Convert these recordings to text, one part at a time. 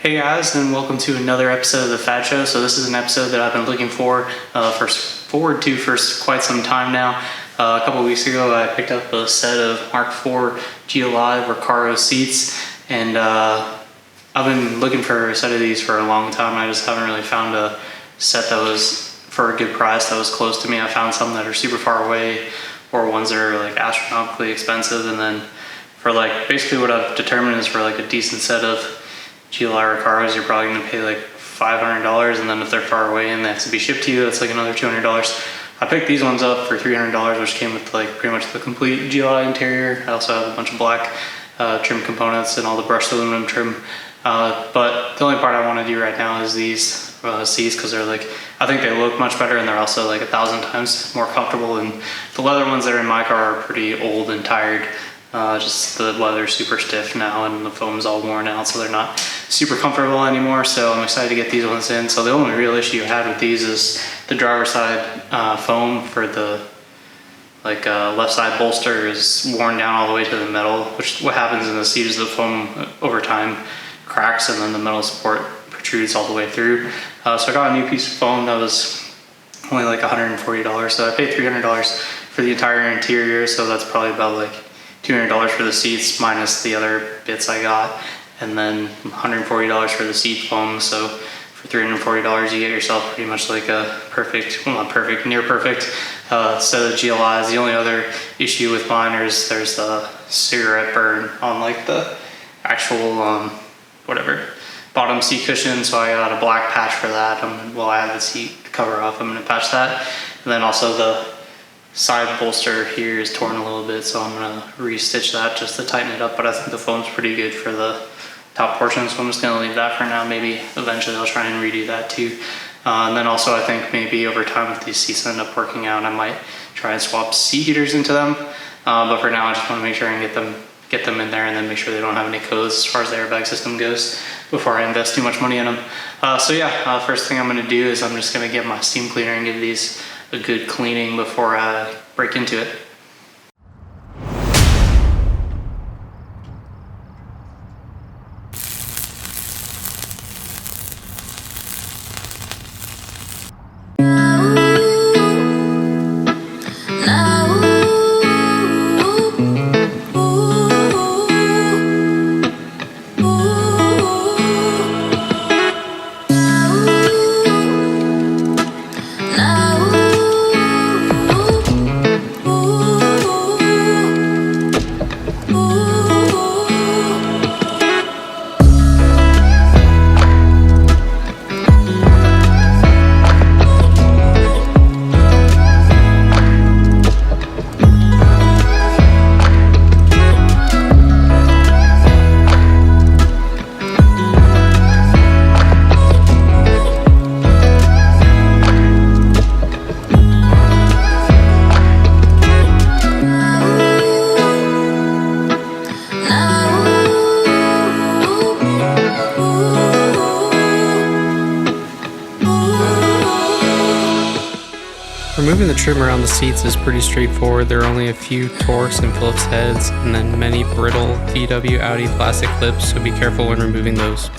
Hey guys, and welcome to another episode of The Fat Show. So this is an episode that I've been looking forward to for quite some time now. A couple of weeks ago I picked up a set of MK4 GLI Recaro Seats, and I've been looking for a set of these for a long time. I just haven't really found a set that was for a good price that was close to me. I found some that are super far away or ones that are like astronomically expensive, and then for like basically what I've determined is for like a decent set of GLI Recaros, you're probably going to pay like $500, and then if they're far away and they have to be shipped to you, that's like another $200. I picked these ones up for $300, which came with like pretty much the complete GLI interior. I also have a bunch of black trim components and all the brushed aluminum trim. But the only part I want to do right now is these seats, because they're like, I think they look much better, and they're also like 1,000 times more comfortable. And the leather ones that are in my car are pretty old and tired. Just the leather's super stiff now, and the foam's all worn out, so they're not super comfortable anymore. So I'm excited to get these ones in. So the only real issue I had with these is the driver's side foam for the left side bolster is worn down all the way to the metal, which what happens in the seat is the foam over time cracks, and then the metal support protrudes all the way through. So I got a new piece of foam that was only like $140. So I paid $300 for the entire interior. So that's probably about like $200 for the seats minus the other bits I got, and then $140 for the seat foam. So for $340 you get yourself pretty much like a perfect, well not perfect, near perfect set of GLIs. The only other issue with mine is there's a cigarette burn on like the actual bottom seat cushion, so I got a black patch for that. Well, I have the seat cover off, I'm going to patch that. And then also the side bolster here is torn a little bit, so I'm gonna re-stitch that just to tighten it up, but I think the foam's pretty good for the top portion, so I'm just gonna leave that for now. Maybe eventually I'll try and redo that too. And then also I think maybe over time, if these seats end up working out, I might try and swap seat heaters into them. But for now I just wanna make sure and get them in there, and then make sure they don't have any codes as far as the airbag system goes before I invest too much money in them. First thing I'm gonna do is I'm just gonna get my steam cleaner and give these a good cleaning before I break into it. Removing the trim around the seats is pretty straightforward. There are only a few Torx and Phillips heads, and then many brittle VW Audi plastic clips, so be careful when removing those.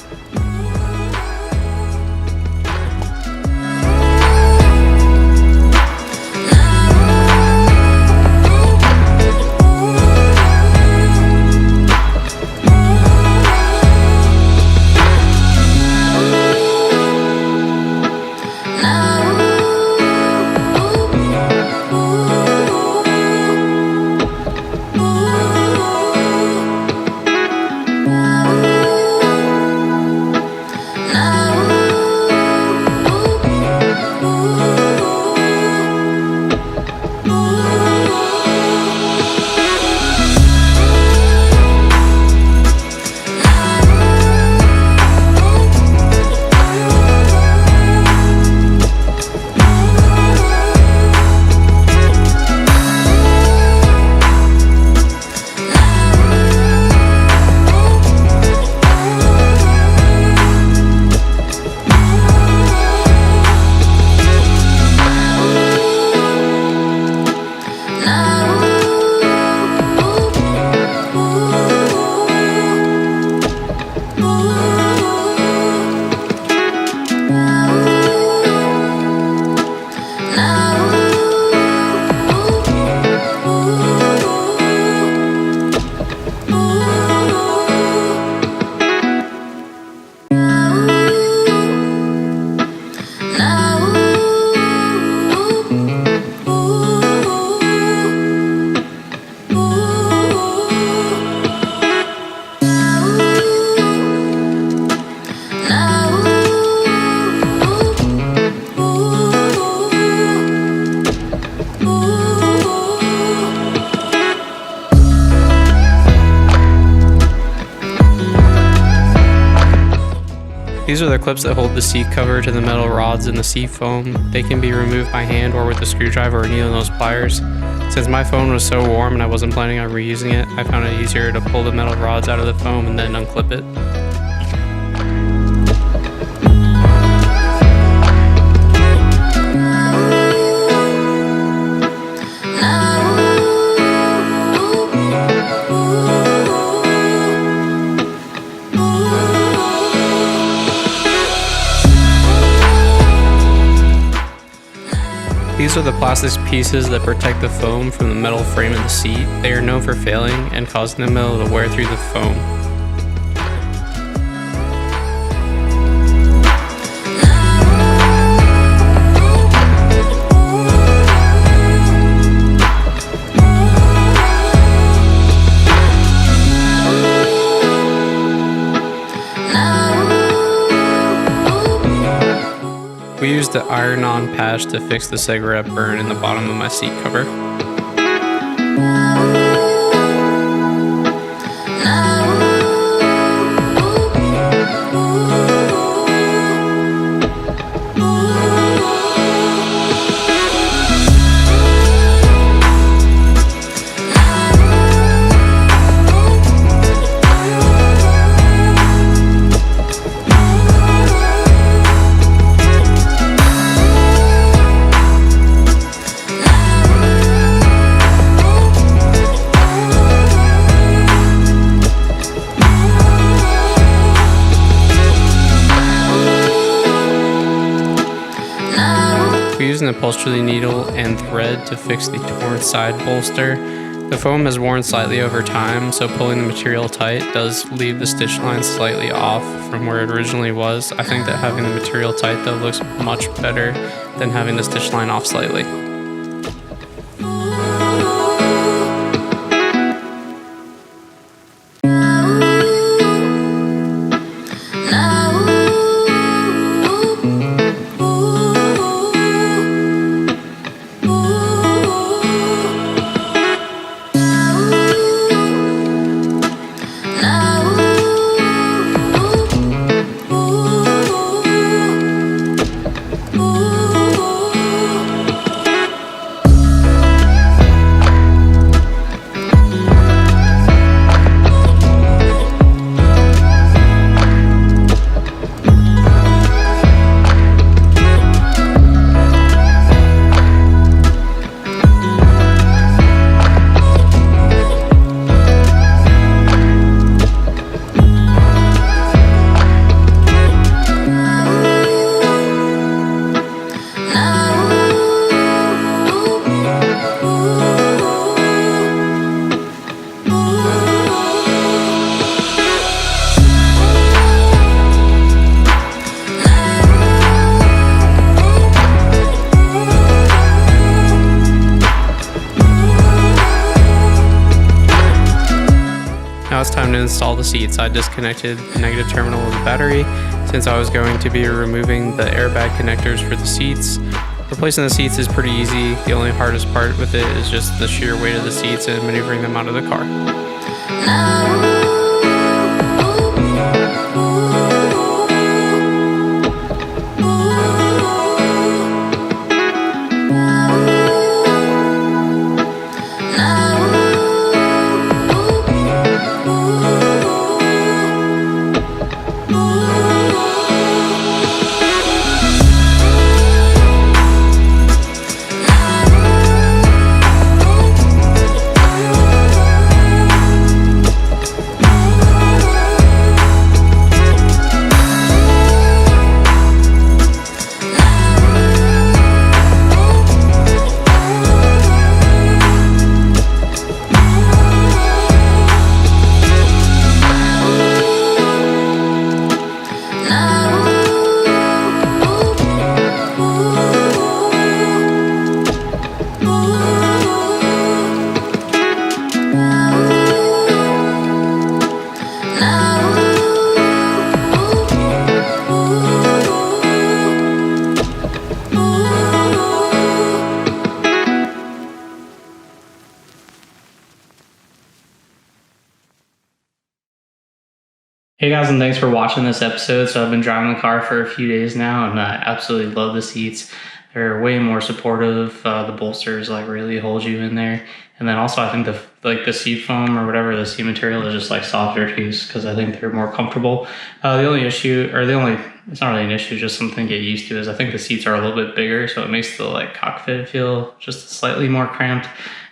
These are the clips that hold the seat cover to the metal rods in the seat foam. They can be removed by hand or with a screwdriver or needle nose pliers. Since my phone was so warm and I wasn't planning on reusing it, I found it easier to pull the metal rods out of the foam and then unclip it. These are the plastic pieces that protect the foam from the metal frame of the seat. They are known for failing and causing the metal to wear through the foam. We used the iron-on patch to fix the cigarette burn in the bottom of my seat cover. We used an upholstery needle and thread to fix the torn side bolster. The foam has worn slightly over time, so pulling the material tight does leave the stitch line slightly off from where it originally was. I think that having the material tight though looks much better than having the stitch line off slightly. Now it's time to install the seats. I disconnected the negative terminal of the battery since I was going to be removing the airbag connectors for the seats. Replacing the seats is pretty easy. The only hardest part with it is just the sheer weight of the seats and maneuvering them out of the car. Hey guys, and thanks for watching this episode. So I've been driving the car for a few days now, and I absolutely love the seats. They're way more supportive. The bolsters like really hold you in there, and then also I think the seat foam or whatever, the seat material is just like softer to use because I think they're more comfortable. The only issue, it's not really an issue, just something to get used to, is I think the seats are a little bit bigger, so it makes the like cockpit feel just slightly more cramped.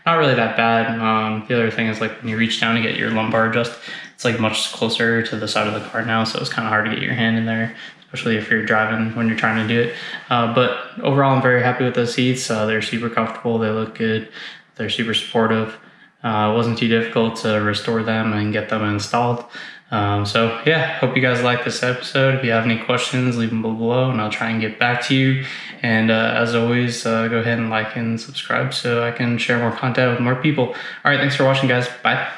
Not really that bad. The other thing is like when you reach down to get your lumbar adjust, it's like much closer to the side of the car now, so it's kind of hard to get your hand in there, especially if you're driving when you're trying to do it. But overall, I'm very happy with the seats. They're super comfortable. They look good. They're super supportive. It wasn't too difficult to restore them and get them installed. So yeah, hope you guys like this episode. If you have any questions, leave them below and I'll try and get back to you. And as always, go ahead and like and subscribe so I can share more content with more people. All right, thanks for watching, guys. Bye.